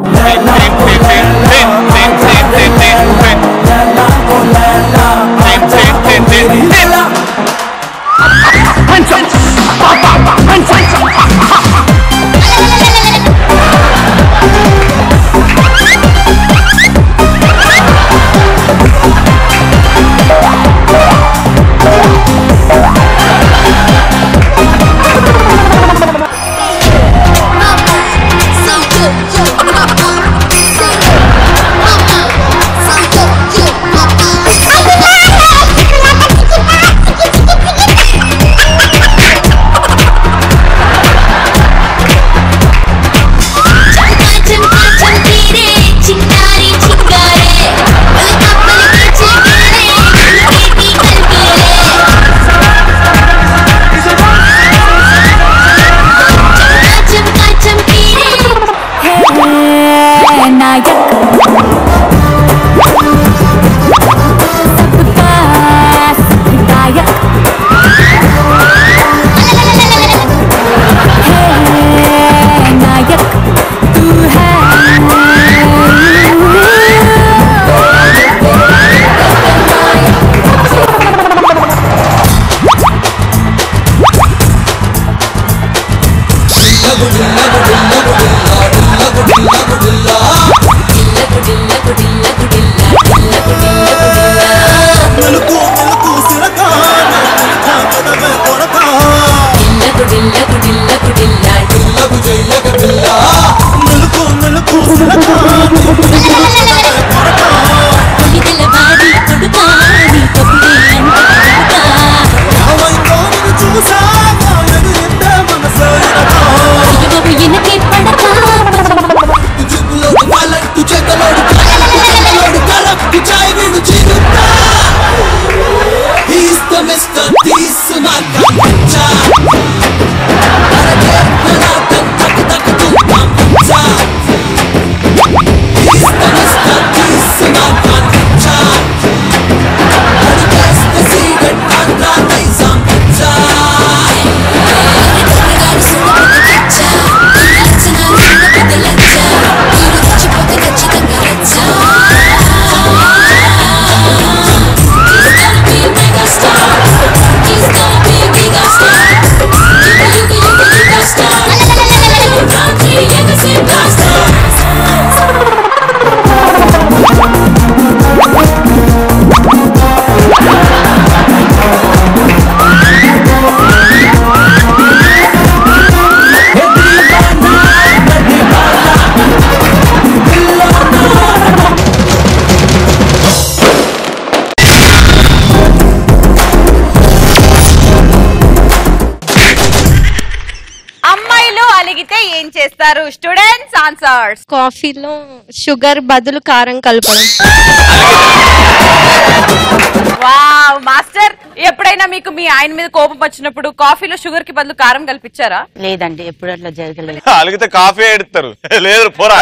అలిగితే ఏం చేస్తారు? Students answers. కాఫీలో షుగర్ బదులు కారం కలపడం. వావ్ మాస్టర్, ఎప్పుడైనా మీకు మీ ఆయన మీద కోపం వచ్చినప్పుడు కాఫీలో షుగర్ కి బదులు కారం కల్పించారా? లేదండి, ఎప్పుడు అట్లా జరగలేదు. అలిగితే కాఫీ ఎడతారు, లేదు పోరా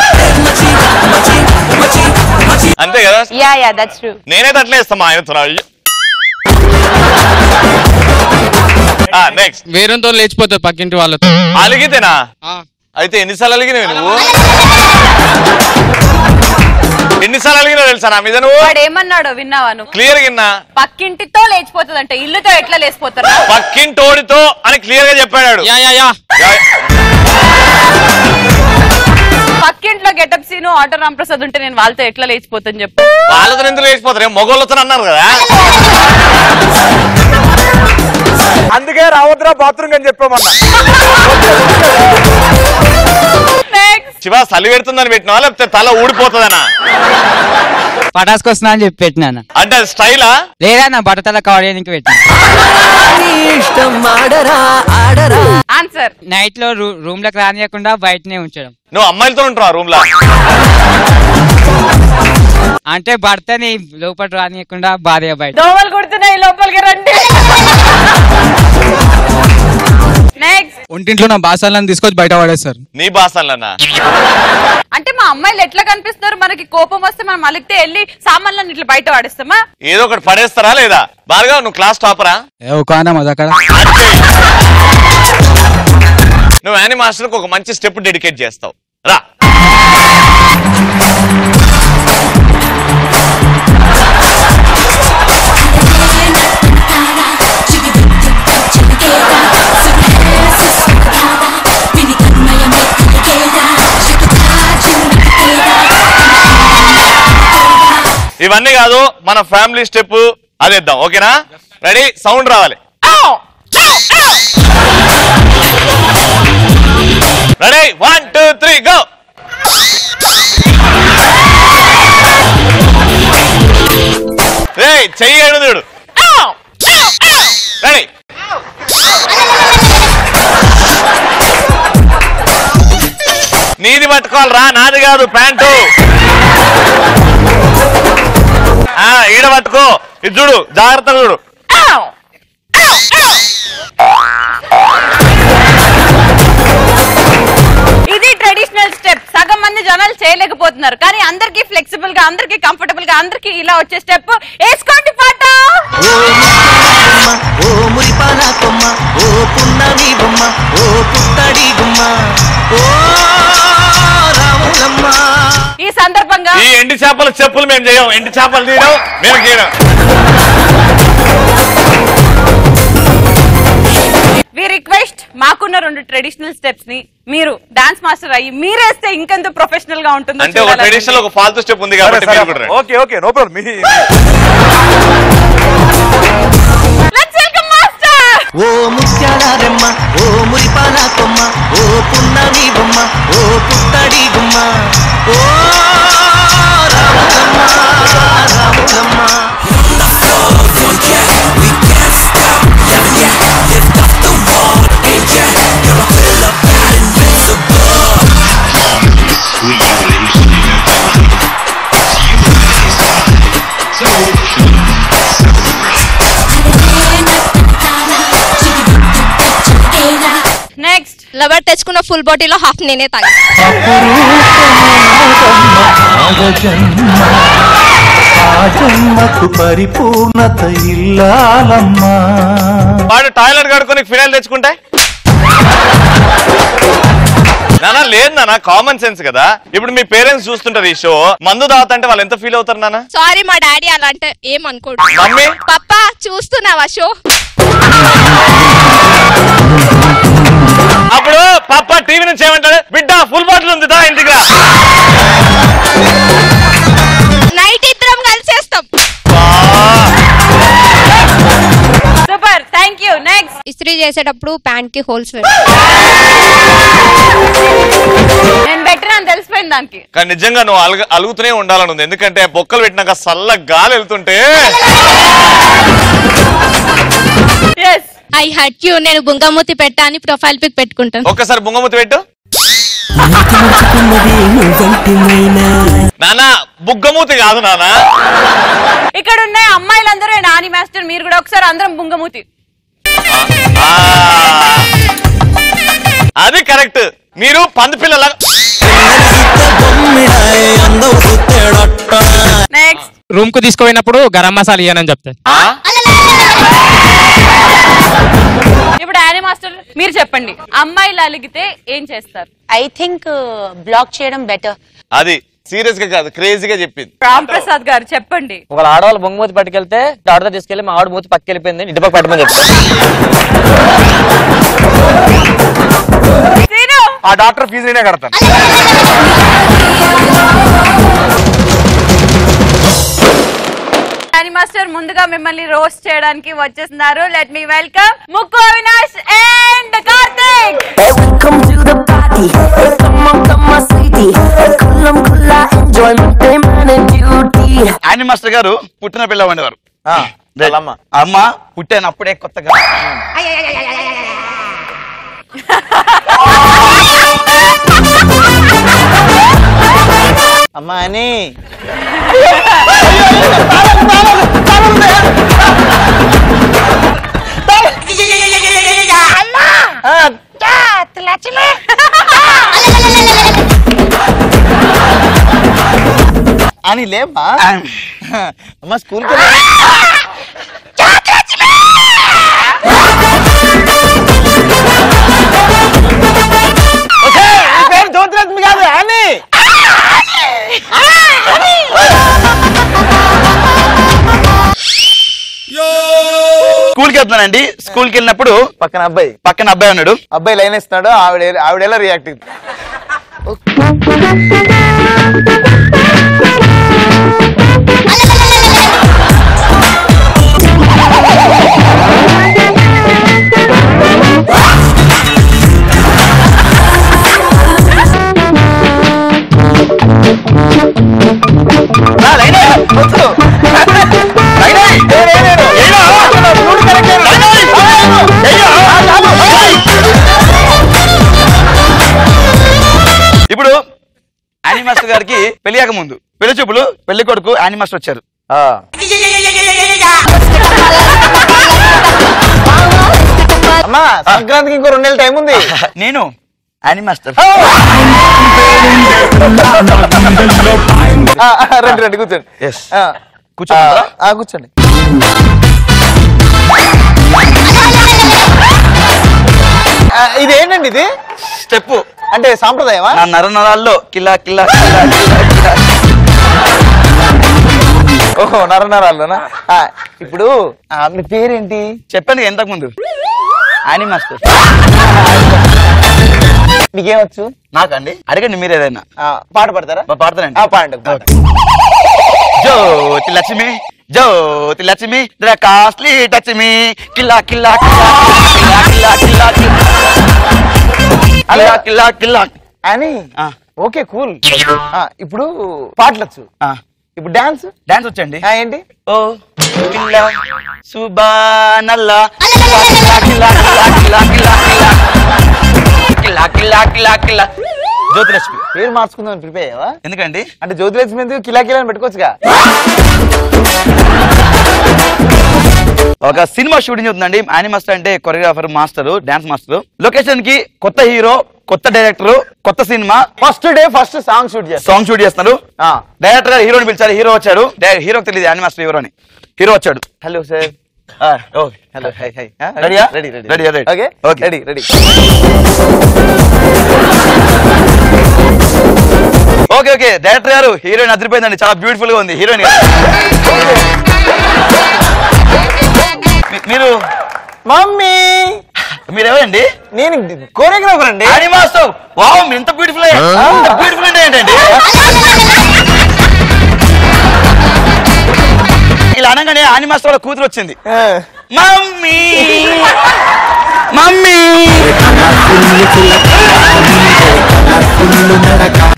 అంతే కదా. Yeah that's true. నేనైతే అట్లే ఇస్తాం మా ఆయనతో. నెక్స్ట్ వేరేతో లేచిపోతారు పక్కింటి వాళ్ళతో. అలిగితేనా? అయితే ఎన్నిసార్లు అలిగినవి నువ్వు? ఎన్నిసార్లు అలిగినావు తెలుసా నా మీద నువ్వు? వాడు ఏమన్నాడో విన్నావా నువ్వు? క్లియర్ గా పక్కింటితో లేచిపోతుందంటే ఇల్లుతో ఎట్లా లేచిపోతారు? పక్కింటోడితో అని క్లియర్ గా చెప్పాడు. పక్కింట్లో గెటప్ సీను ఆటో రాంప్రసాద్ ఉంటే నేను వాళ్ళతో ఎట్లా లేచిపోతాను చెప్పు? వాళ్ళతో ఎందుకు లేచిపోతారు? మొగోళ్ళతో అన్నారు కదా. అందుకే రావద్దురా బాత్రూమ్ అని చెప్పామన్నా. శివ చలి పెడుతుందని పెట్టినా లేకపోతే తల ఊడిపోతుందనా? పటాసుకొస్తున్నా అని చెప్పి పెట్టినా. అంటే స్టైలా? లేదా నా బట్టతల కావడానికి పెట్టినా. ఆన్సర్. నైట్ లో రూమ్ లోకి రానియకుండా బయటనే ఉంచడం. నువ్వు అమ్మాయిలతో ఉంటావు రూమ్ లో? అంటే భర్తని లోపల రానియకుండా భార్య బయట. దోమలు కుడుతున్నాయి, లోపలికి రండి. నెక్స్ట్. ఒంటింట్లో నా బాసాలను తీసుకొచ్చి బయట పడేస్తారు. నీ బాసాలన్నా? అంటే మా అమ్మాయిలు ఎట్లా కనిపిస్తారు? మనకి కోపం వస్తే మనం అలిగితే వెళ్ళి సామాన్లను ఇట్లా బయట పడేస్తామా? ఏదో ఒకటి పడేస్తారా లేదా? బాగా నువ్వు క్లాస్ టాపరా? అక్కడ నువ్వు యానీ మాస్టర్ కు ఒక మంచి స్టెప్ డెడికేట్ చేస్తావు రా. ఇవన్నీ కాదు, మన ఫ్యామిలీ స్టెప్ అదేద్దాం. ఓకేనా? రెడీ? సౌండ్ రావాలి. రెడీ? 1 2 3 గో. రేయ్ చెయ్యి ఎడుదుడు. రెడీ? నీది పట్టుకోవాలరా, నాది కాదు ప్యాంటు. ఈడ పట్టుకో. ఇది చూడు, జాగ్రత్తగా చూడు. ఇది ట్రెడిషనల్ స్టెప్. సగం మంది జనాలు చేయలేకపోతున్నారు, కానీ అందరికి ఫ్లెక్సిబుల్ గా, అందరికి కంఫర్టబుల్ గా, అందరికి ఇలా వచ్చే స్టెప్ వేసుకోండి పాట. ఓ మురిపాల కొమ్మ, ఓ పున్నమి బొమ్మ, ఓ పుత్తడి గుమ్మ, ఓ రాములమ్మ. ఈ సందర్భంగా ఈ ఎండి చేపల చెప్పులు మేము చేయం, ఎండి చేపలు తీయడం మేము చేయడం. వి రిక్వెస్ట్, మాకున్న 2 ట్రెడిషనల్ స్టెప్స్ ని మీరు డాన్స్ మాస్టర్ అయ్యి మీరేస్తే ఇంకెంత ప్రొఫెషనల్ గా ఉంటుంది. అంటే ఒక ట్రెడిషనల్ ఒక ఫాల్తూ స్టెప్ ఉంది కాబట్టి మీరు కూడా రండి. Okay okay, no problem. Let's welcome master. ఓ ముత్యాల రెమ్మ, ఓ మురిపాల కొమ్మ, ఓ పున్నమి బొమ్మ, ఓ పుత్తడి గుమ్మ, ఓ రాములమ్మ రాములమ్మ. నెక్స్ట్. లవర్ తెచ్చుకున్న ఫుల్ బాటిల్లో హాఫ్ నేనే తాగా. పరిపూర్ణత ఇల్లాలమ్మా. వాడు టాయిలెట్ కడుకొని ఫినాయిల్ తెచ్చుకుంటే నానా లేదు నానా, కామన్ సెన్స్ కదా. ఇప్పుడు మీ పేరెంట్స్ చూస్తుంటారు ఈ షో, మందు తాగుతుంటే వాళ్ళు ఎంత ఫీల్ అవుతారు నానా? సారీ మా డాడీ అలా అంటే ఏమనుకోడు. మమ్మీ? పప్పా చూస్తున్నావా షో? అప్పుడు పాప టీవీ నుంచి ఏమంటాడు? బిడ్డ ఫుల్ బాటిల్ ఉంది దా ఇంటికి. నైట్ ఇద్దరం కలిసేస్తాం. Super, thank you. నెక్స్ట్. ఇస్త్రీ చేసేటప్పుడు ప్యాంట్ కి హోల్స్ నేను పెట్టినాను తెలిసిపోయింది దానికి. కానీ నిజంగా నువ్వు అలుగుతూనే ఉండాలని ఉంది, ఎందుకంటే బొక్కలు పెట్టినాక చల్ల గాలి వెళ్తుంటే ఐ హర్ట్ యూ నేను బుంగమూతి పెట్టా అని ప్రొఫైల్ పిక్ పెట్టుకుంటాను. ఒక్కసారి బుంగమూతి పెట్టు. నానా బుగ్గమూతి కాదు నానా. ఇక్కడ ఉన్న అమ్మాయిలందరూ నాని మాస్టర్ మీరు కూడా ఒకసారి అందరం బుంగమూతి. అది కరెక్ట్. మీరు పంది పిల్లల నెక్స్ట్ రూమ్ కు తీసుకుపోయినప్పుడు గరం మసాలా ఇయ్యనని చెప్తారు. ఇప్పుడు యానీ మాస్టర్ మీరు చెప్పండి, అమ్మాయిలు అలిగితే ఏం చేస్తారు? ఐ థింక్ బ్లాక్ చేయడం బెటర్. అది సీరియస్ గా కాదు, క్రేజీగా చెప్పింది. రామ్ ప్రసాద్ గారు చెప్పండి. ఒక ఆడవాళ్ళు బొంగమూతి పట్టుకెళ్తే ఆడతో తీసుకెళ్లి మా ఆవిడ మూతి పట్టుకెళ్ళిపోయింది, ఇటు పక్క పెట్టమని చెప్తాను. ఆ డాక్టర్ ఫీజు నేనే కడతాను. యానీ మాస్టర్ ముందుగా మిమ్మల్ని రోస్ట్ చేయడానికి వచ్చేస్తున్నారు. Let me welcome Mukku Avinash and Karthik. Annie master గారు పుట్టిన పిల్ల ఉండేవారు. అమ్మ పుట్టానప్పుడే కొత్తగా అమ్మా అని అని లేమ్మా అమ్మ స్కూల్కి పేరు జ్యోతిలక్ష్మి కాదు అని. స్కూల్కి వెళ్తున్నానండి. స్కూల్కి వెళ్ళినప్పుడు పక్కన అబ్బాయి ఉన్నాడు. అబ్బాయి లైన్ ఇస్తున్నాడు. ఆవిడ ఎలా రియాక్ట్ అయింది? ఇప్పుడు యానీ మాస్టర్ గారికి పెళ్లియాక ముందు పెళ్లి చూపులు, పెళ్లి కొడుకు యానీ మాస్టర్ వచ్చారు. అమ్మా సంక్రాంతికి ఇంకో 2 నెలల టైం ఉంది. నేను యానీ మాస్టర్. రండి కూర్చోండి. కూర్చోండి. ఇదేంటండి ఇది? స్టెప్ అంటే సాంప్రదాయమా? నా నరనరాల్లో కిలా కిలా ఓహో నరనరాల్లోనా? ఇప్పుడు మీ పేరేంటి చెప్పండి. ఎంతకు ముందు యానీ మాస్టర్. మీకేమొచ్చు? నాకండి అడగండి మీరు ఏదైనా. పాట పాడతారా? పాడతానండి. పాడండి. జ్యోతి లక్ష్మి జ్యోతి లక్ష్మి కాస్ట్లీ టచ్ మీ కిల్లా కిల్లా కిల్లా కిల్లా కిల్లా కిల్లా కిల్లా అని. Okay cool. ఇప్పుడు పాటలు వచ్చు. ఇప్పుడు డాన్స్ వచ్చండి. ఏంటి? ఓ కిల్లా సుబానల్లా కిల్లా కిల్లా కిల్లా కిల్లా కిల్లా కిల్లా కిల్లా కిల్లా. జ్యోతిలక్ష్మి పేరు మార్చుకుందాం ప్రిపేర్ అయ్యావా? ఎందుకండి? అంటే జ్యోతిలక్ష్మి ఎందుకు కిలా కిలా అని పెట్టుకోవచ్చుగా. ఒక సినిమా షూటింగ్ అవుతుందండి. యానీ మాస్టర్ అంటే choreographer, master, dance master. Location కి కొత్త హీరో, కొత్త డైరెక్టర్, కొత్త cinema. First day first song shoot చేస్తున్నారు. డైరెక్టర్ గారు హీరోని పిలిచారు. హీరో వచ్చాడు. హీరోకి తెలియదు యానీ మాస్టర్ హీరో అని. హీరో వచ్చాడు. Hello sir. Hello hi hi. రెడీయా? Ready ready ready. Okay okay ready ready. Okay okay director గారు హీరోయిన్ అదిరిపోయిందండి. చాలా బ్యూటిఫుల్ గా ఉంది హీరోయిన్ గారు. మీరు మమ్మీ మీరెవరండి? నేను కోరియోగ్రాఫర్ అండి. Annie master. వావ్ మీరు ఇంత బ్యూటిఫుల్ బ్యూటిఫుల్ అంటే ఏంటండి? ఇలా అనగానే యానీ మాస్టర్ వాళ్ళ కూతురు వచ్చింది. Mummy mummy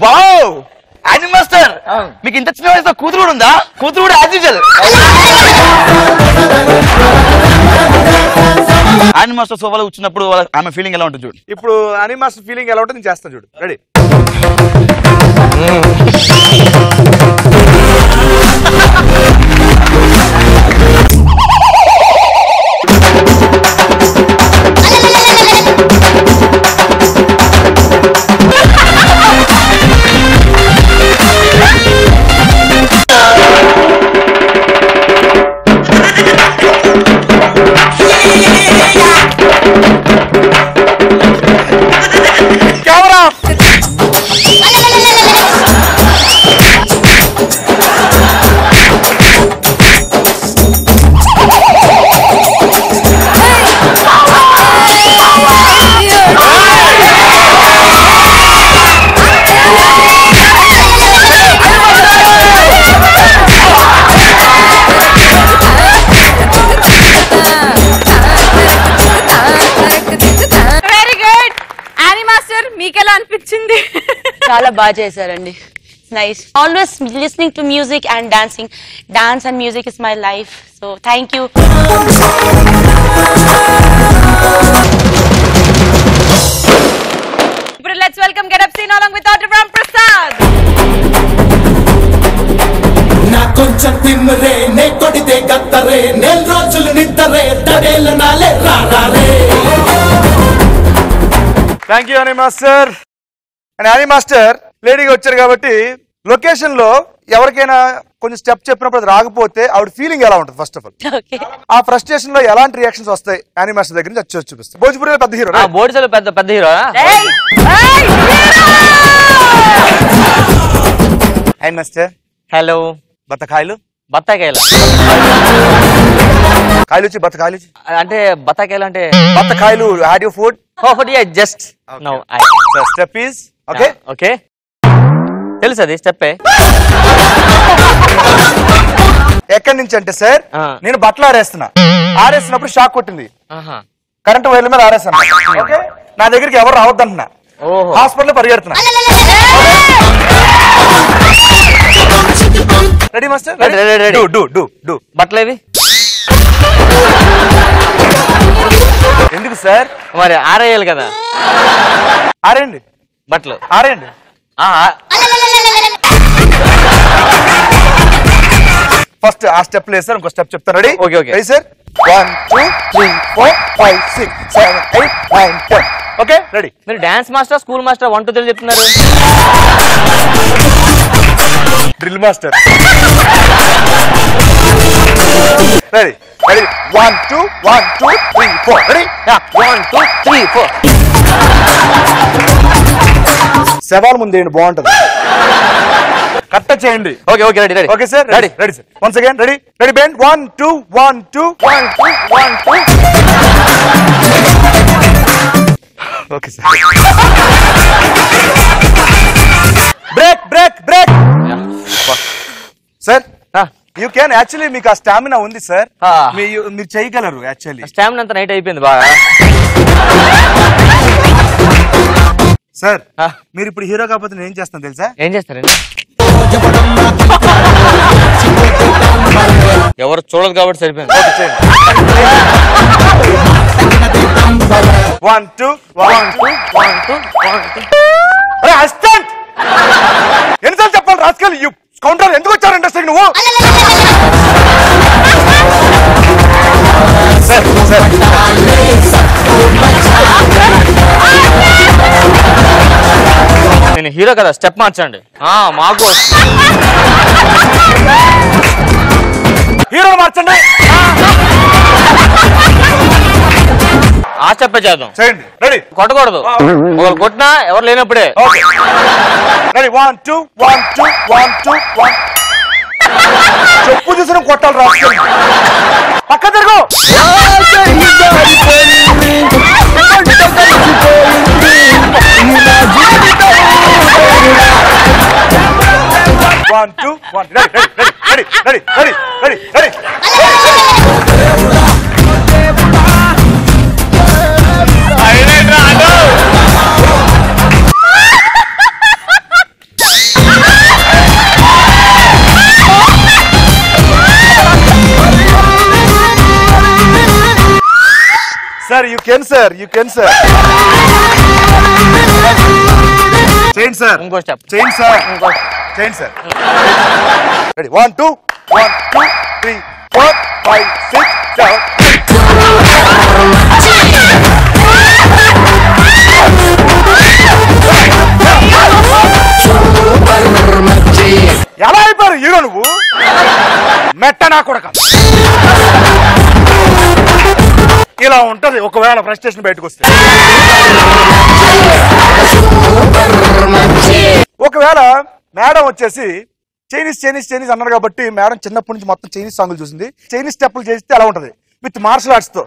wow Annie master మీకు ఇంత చిన్న వయసులో కూతురు కూడా ఉందా? కూతురు కూడా యాజ్ యూజువల్. ఆయన మాస్టర్ సోఫాలో కూర్చున్నప్పుడు ఆమె ఫీలింగ్ ఎలా ఉంటుంది చూడు. ఇప్పుడు అని మాస్టర్ ఫీలింగ్ ఎలా ఉంటుంది నేను చేస్తాను చూడు. రెడీ? చాలా బాగా చేశారండి. Nice. Always listening to music and dancing. Dance and music is my life. So thank you. ఇప్పుడు let's welcome getup Seenu along with Dr. Ram Prasad. నా కొంచెం తిమ్మరే నే కొడితే గత్తరే నెల రోజులు నిద్దరే తడేల నాలే రారే. థ్యాంక్ యూ అని మాస్టర్. అండ్ అని మాస్టర్ లేడీగా వచ్చారు కాబట్టి లొకేషన్ లో ఎవరికైనా కొంచెం స్టెప్ చెప్పినప్పుడు అది రాకపోతే ఆవిడ ఫీలింగ్ ఎలా ఉంటుంది? ఫస్ట్ ఆఫ్ ఆల్ ఆ ఫ్రస్ట్రేషన్ లో ఎలాంటి రియాక్షన్స్ వస్తాయి అని మాస్టర్ దగ్గర నుంచి వచ్చి చూపిస్తాం. భోజ్పురిలో పెద్ద హీరో, బోడిసలో పెద్ద హీరో. And master hello. బత్తకాయలు బత్తాకాయలు కాయలు వచ్చి బత్తకాయలు అంటే బత్తాకాయలు అంటే బత్తకాయలు. Had you food? Just no. Step is okay. Okay తెలుసు అది స్టెప్. ఎక్కడి నుంచి అంటే సార్ నేను బట్టలు ఆరేస్తున్నప్పుడు షాక్ కొట్టింది, కరెంట్ వైర్ల మీద ఆరేస్తాను. ఓకే నా దగ్గరికి ఎవరు రావద్దు అంటున్నా, హాస్పిటల్ పరిగెడుతున్నా. Ready master? బట్టలు ఏవి? ఎందుకు సార్? మరి ఆరేయాలి కదా. ఆరేయండి బట్టలు, ఆరేయండి. ఫస్ట్ ఆ స్టెప్ లేదు సార్, ఇంకో స్టెప్ చెప్తాను. Ready? Okay okay sir. 1 2 3 4 5 6 7 8 9 10. Okay ready? మీరు డాన్స్ మాస్టర్, స్కూల్ మాస్టర్, 1 2 3 చెప్తున్నారు. Drill master. Ready? Ready? 1 2 1 2 3 4. Ready? 1 2 3 4. శవాల ముందేయండి, బాగుంటుంది. కట్ట చేయండి. Okay okay ready ready. Okay sir ready? Ready sir. Once again ready? Ready bend. 1 2 1 2 1 2 1 2. Okay sir. Break break break. Sir you can actually, మీకు ఆ stamina ఉంది sir, మీరు చేయగలరు. యాక్చువల్లీ స్టామినా అంతా నైట్ అయిపోయింది బాగా. సార్ మీరు ఇప్పుడు హీరో కాకపోతే నేను ఏం చేస్తాను తెలుసా? ఏం చేస్తారండి? ఎవరు చూడదు కాబట్టి సరిపోయింది. 1 2 1 2 1 2 1 2. అసిస్టెంట్ ఎన్నిసార్లు చెప్పాలి రాస్కల్, యు కౌంటర్ ఎందుకు వచ్చారు ఇండస్ట్రీకి నువ్వు? సార్ సార్ నేను హీరో కదా, స్టెప్ మార్చండి. మాకు హీరో మార్చండి. ఆ స్టెప్ చేద్దాం. చేయండి. రెడీ? కొట్టకూడదు, ఒకరు కొట్టినా ఎవరు లేనప్పుడే. రెడీ? 1 2 1 2 1 2 1. చెప్పు చూసిన కొట్టాలి రాస్కల్. పక్క తిరుగు. 1 2 1. Ready ready ready ready ready ready. Sir can sir, you can sir. చేయండి సార్, ఇంకో స్టెప్ చేయండి సార్, చేయండి సార్. రెడీ 1 2 1 2 3 4 5 6 7. ఎలా అయిపోయారు హీరో నువ్వు? మెట్ట నా కొడక. ఇలా ఉంటది ఒకవేళ ఫ్రస్ట్రేషన్ బయటకు వస్తే. ఒకవేళ మేడం వచ్చేసి చైనీస్ చైనీస్ చైనీస్ అన్నారు కాబట్టి మేడం చిన్నప్పటి నుంచి మొత్తం చైనీస్ సాంగులు చూసింది. చైనీస్ స్టెప్పులు చేస్తే ఎలా ఉంటది విత్ మార్షల్ ఆర్ట్స్ తో?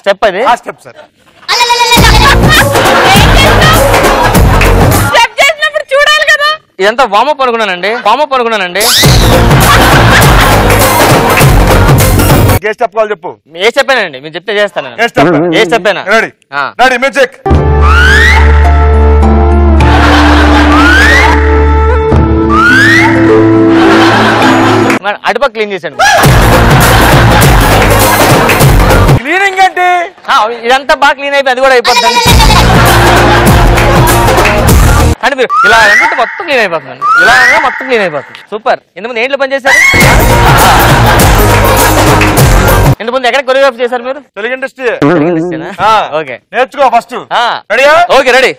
స్టెప్ అది ఆ స్టెప్ సార్. స్టెప్ చేసినప్పుడు చూడాలి కదా. ఇదంతా వామప్ అనుకున్నానండి, వామప్ అనుకున్నానండి. ఏ స్టెప్ కావాలి చెప్పు. ఏ చెప్పానండి, మీరు చెప్తే చేస్తాను. ఏ స్టెప్? ఏ చెప్పానా? Ready ready music. అటుపక్క క్లీన్ చేశాను. క్లీనింగ్ అంటే ఇదంతా బాగా క్లీన్ అయిపోయి అది కూడా అయిపోతుంది అంటే మీరు ఇలా అంటే మొత్తం క్లీన్ అయిపోతుంది. ఇలా మొత్తం క్లీన్ అయిపోతుంది. సూపర్. ఇంతకుముందు ఏంట్లో పని చేశారు? ఇంతకుముందు ఎక్కడ కొరియోగ్రాఫ్ చేశారు మీరు? తెలుగు ఇండస్ట్రీ. ఓకే నేర్చుకో ఫస్ట్. Okay ready.